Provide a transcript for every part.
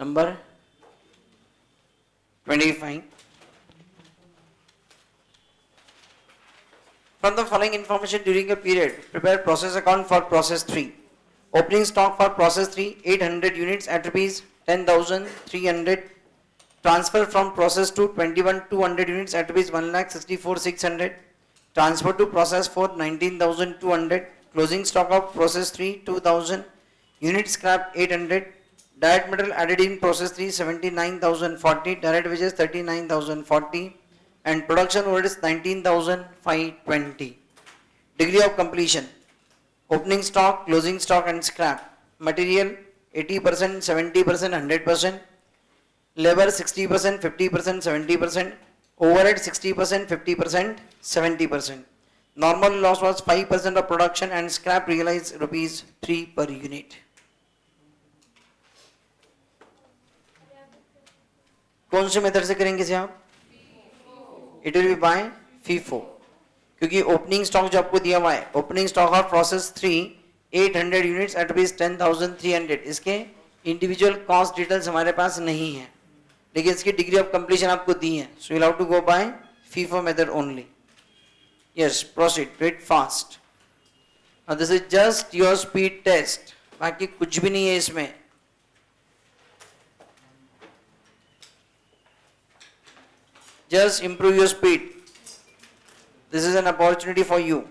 Number 25. From the following information during a period, prepare process account for process 3. Opening stock for process 3, 800 units at rupees 10,300. Transfer from process 2, 21,200 units at rupees 1,64,600. Transfer to process 4, 19,200. Closing stock of process 3, 2,000. Unit scrap 800. Direct material added in process 3, 79,040. Direct wages 39,040. And production overhead is 19,520. Degree of completion: opening stock, closing stock and scrap. Material 80%, 70%, 100%. Labor 60%, 50%, 70%. Overhead 60%, 50%, 70%. Normal loss was 5% of production and scrap realized rupees 3 per unit. कौन से method से करेंगे जी आप? It will be by FIFO, क्योंकि opening stock जो आपको दिया हुआ है, opening stock of process 3 800 units at rupees 10,300, इसके इंडिविजुअल कॉस्ट डिटेल्स हमारे पास नहीं है, लेकिन इसकी डिग्री ऑफ कंप्लीशन आपको दी है. So you have to go by FIFO method only. Yes, proceed, wait fast. This is just your speed test, बाकी कुछ भी नहीं है इसमें. Just improve your speed. This is an opportunity for you.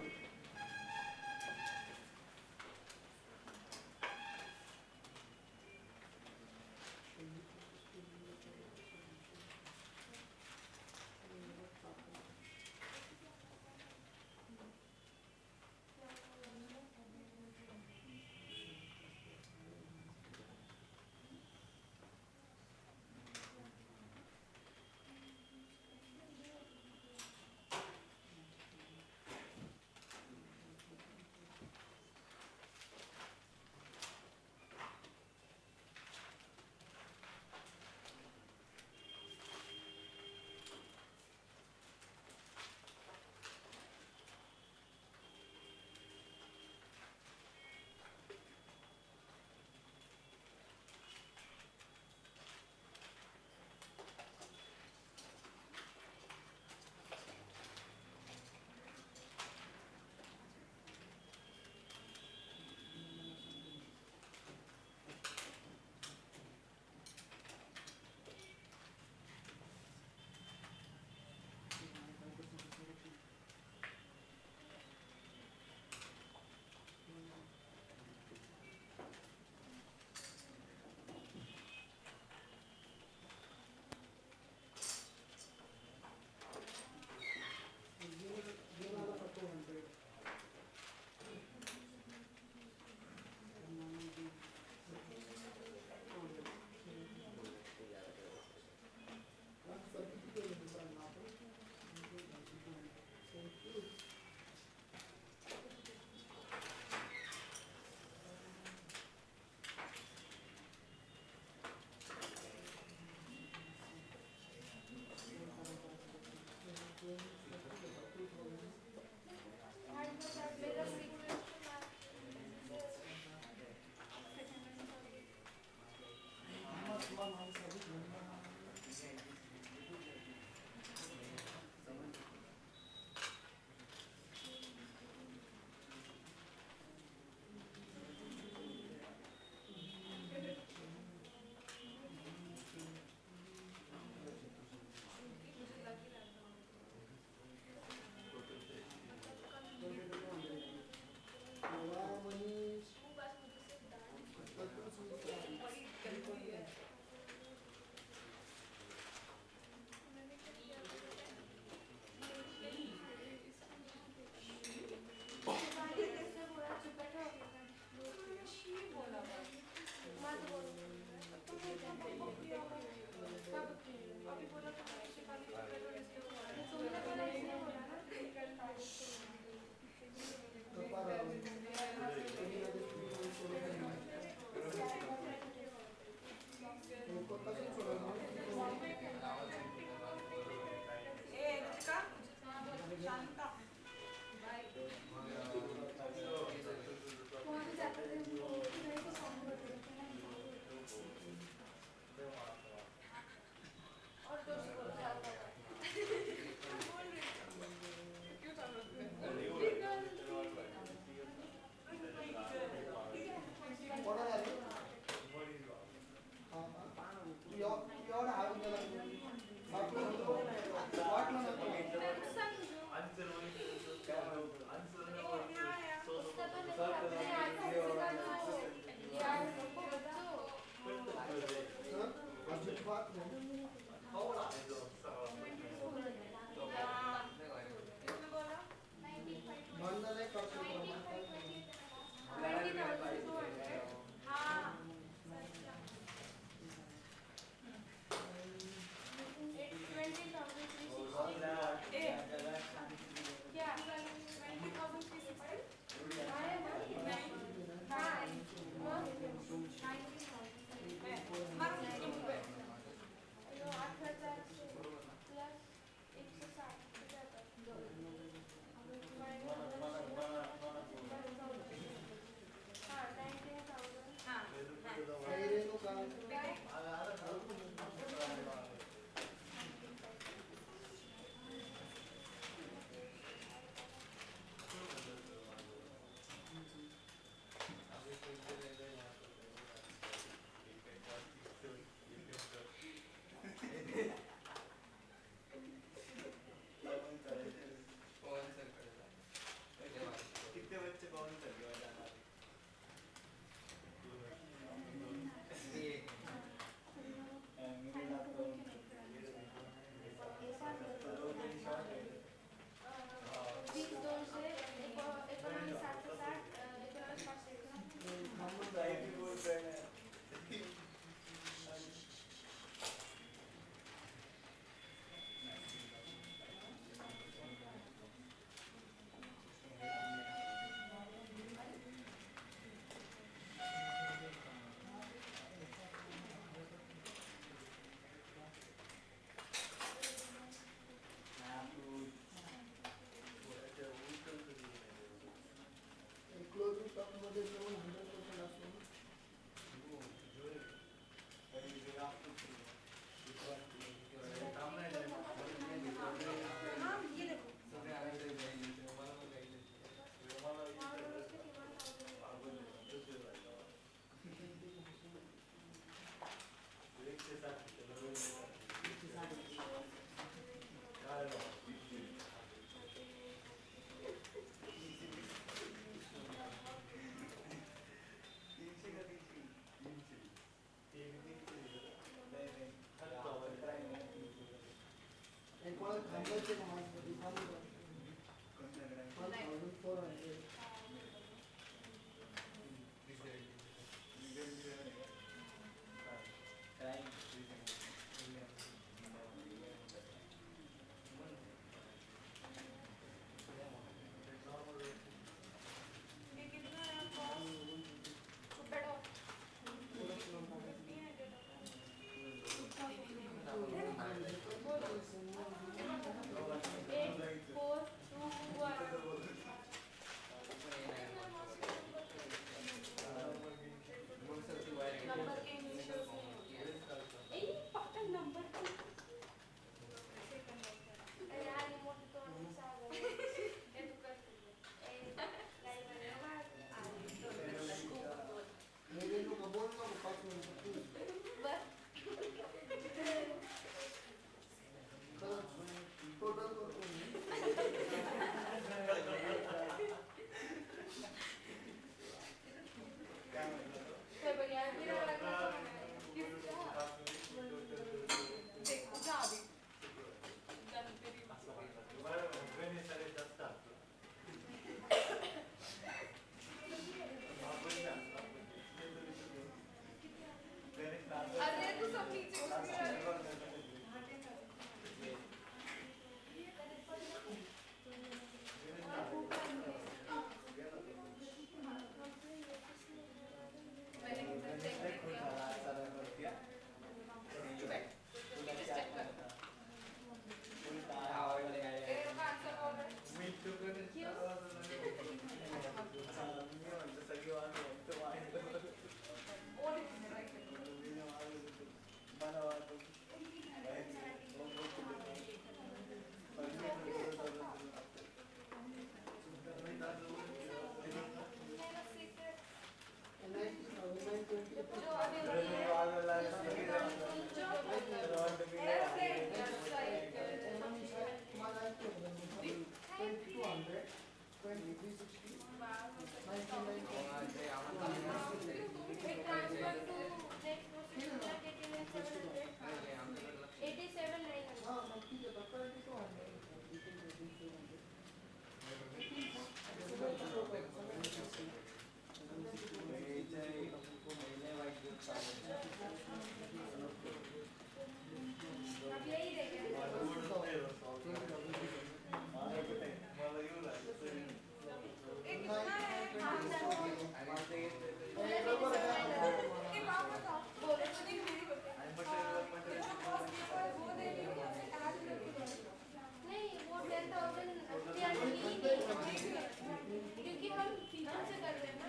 नहीं वो 10,300 ली नहीं क्योंकि हम फीचर से कर रहे हैं ना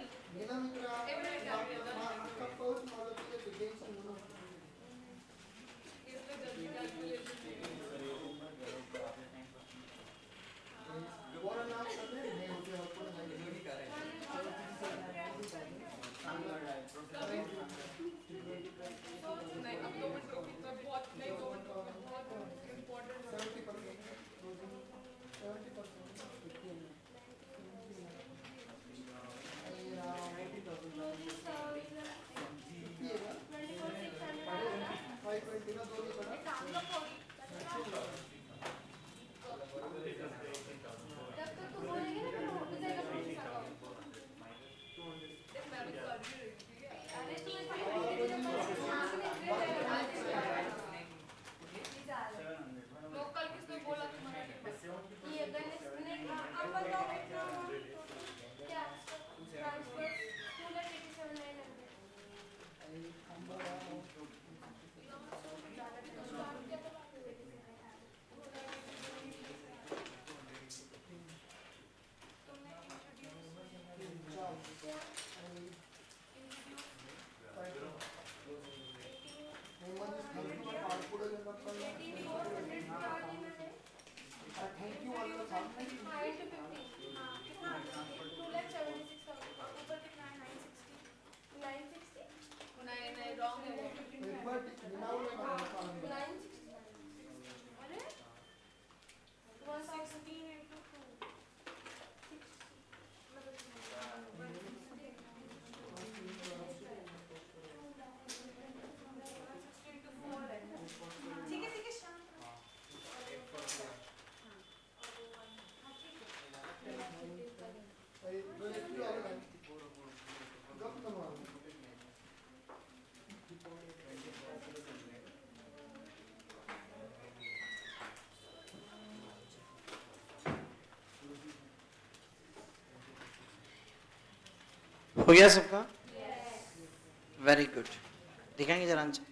जब तक तो बोलेंगे ना तो हो जाएगा प्लीज अरे तू लोकल किसने बोला तुम्हारा ये गणेश ने अब बताओ क्या ट्रांसफर हो गया सबका? Very good. दिखाएंगे जरा आंसर।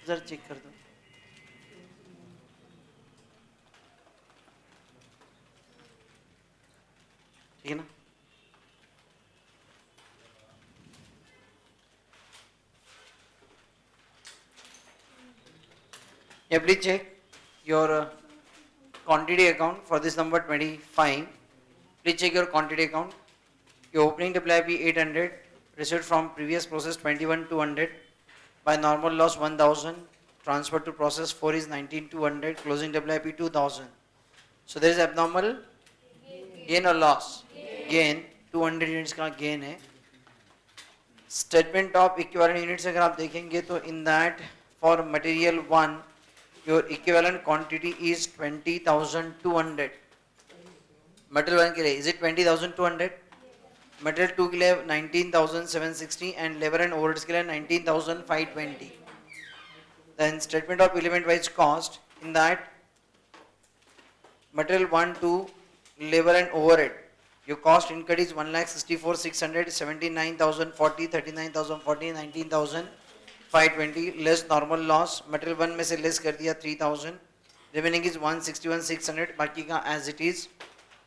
जरा चेक कर दो। ठीक है ना? Yeah, please check your quantity account for this number 25. Please check your quantity account. Your opening WIP 800, received from previous process 21 200, by normal loss 1000, transfer to process 4 is 19 200, closing WIP 2000. So there is abnormal gain or loss? Gain 200 units का gain है. Statement of equivalent units अगर आप देखेंगे तो in that for material 1 your equivalent quantity is 20,200. Material 1 के लिए is it 20,200? Material 2 के लिए 19,760 and labor and overheads के लिए 19,520. Then statement of element wise cost in that material 1 2 labor and overhead. Your cost incurred is 1,64,600, 79,040, 39,040, 19,520 less normal loss. Material 1 में से less कर दिया 3,000. Remaining is 161,600. बाकी का as it is.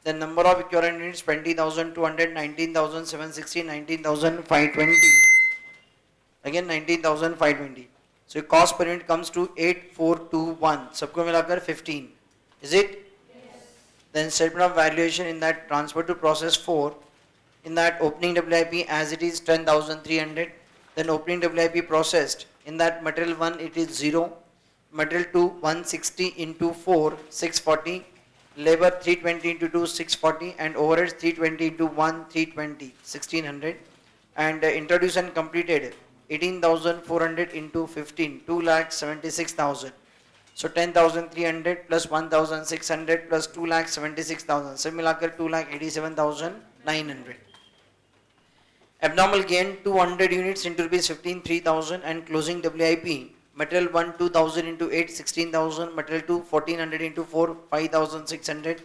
The number of equivalent units 20,200, 19,760, 19,520. Again 19,520. So your cost per unit comes to 8,421. सबको मिलाकर 15. Is it? Then statement of valuation in that transfer to process 4, in that opening WIP as it is 10,300, then opening WIP processed, in that material 1 it is 0, material 2 160 into 4 640, labor 320 into 2 640 and overheads 320 into 1 320 1600 and introduced and completed 18,400 into 15 2,76,000. So 10,300 plus 1,600 plus 2,76,000. सब मिलाकर 2,87,900. Abnormal gain 200 units into rupees 15 3000 and closing WIP. Material 1 2000 into 8 16,000. Material 2 1400 into 4 5600.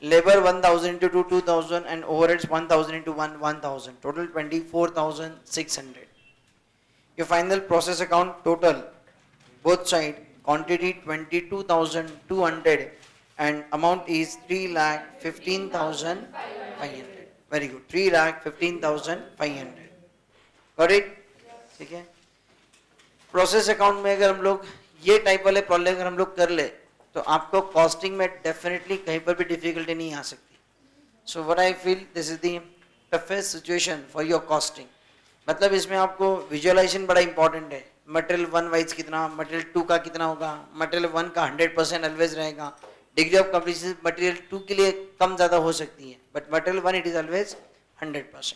Labor 1000 into 2 2000 and overheads 1000 into 1 1000. Total 24,600. Your final process account total both side quantity 22,200 and amount is 3,15,500. Very good. 3,15,500. Got it? ठीक है. Process account में अगर हम लोग ये type वाले problem अगर हम लोग कर ले तो आपको कॉस्टिंग में डेफिनेटली कहीं पर भी डिफिकल्टी नहीं आ सकती. So what I feel this is the toughest situation for your costing. मतलब इसमें आपको विजुअलाइजेशन बड़ा इंपॉर्टेंट है. मटेरियल 1 वाइज कितना, मटेरियल 2 का कितना होगा, मटेरियल 1 का 100% ऑलवेज रहेगा. डिग्री ऑफ कंप्लीशन मटेरियल 2 के लिए कम ज़्यादा हो सकती है but material 1 it is always 100%.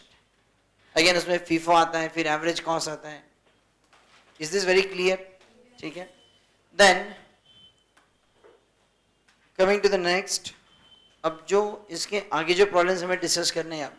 Again उसमें फीफो आता है, फिर एवरेज कॉस्ट आता है. Is this very clear? ठीक है. Then coming to the next. अब जो इसके आगे जो प्रॉब्लम्स हमें डिस्कस करने हैं आप